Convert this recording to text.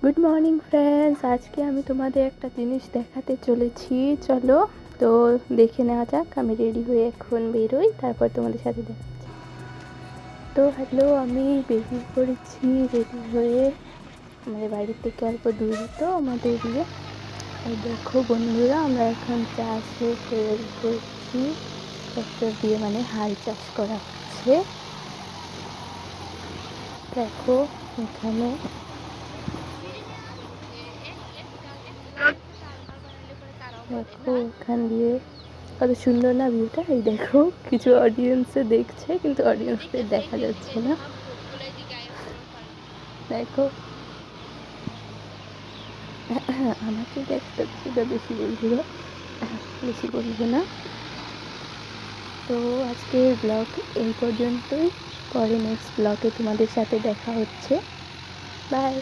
Good morning friends, আজকে আমি তোমাদের একটা জিনিস দেখাতে চলেছি। চলো তো দেখে নেওয়া যাক। আমি রেডি হয়ে এখন বেরোই, তারপর তোমাদের সাথে দেখাচ্ছি। তো হ্যালো, আমি বেরিয়ে পড়েছি রেডি হয়ে। আমাদের বাড়ির থেকে অল্প দূরে তো আমাদের এরিয়া। আর দেখো বন্ধুরা, আমরা এখন চাষে বেরিয়ে পড়েছি। ট্র্যাক্টর দিয়ে মানে হাল চাষ করা হচ্ছে। দেখো এখানে দেখো এখান দিয়ে কত সুন্দর না ভিউটা। এই দেখো কিছু অডিয়েন্সে দেখছে, কিন্তু অডিয়েন্সদের দেখা যাচ্ছে না। দেখো আমাকে দেখতে সেটা বেশি বলবো না, বেশি বলবো না। তো আজকের ব্লগ এই পর্যন্তই। পরে নেক্সট ব্লগে তোমাদের সাথে দেখা হচ্ছে। বাই।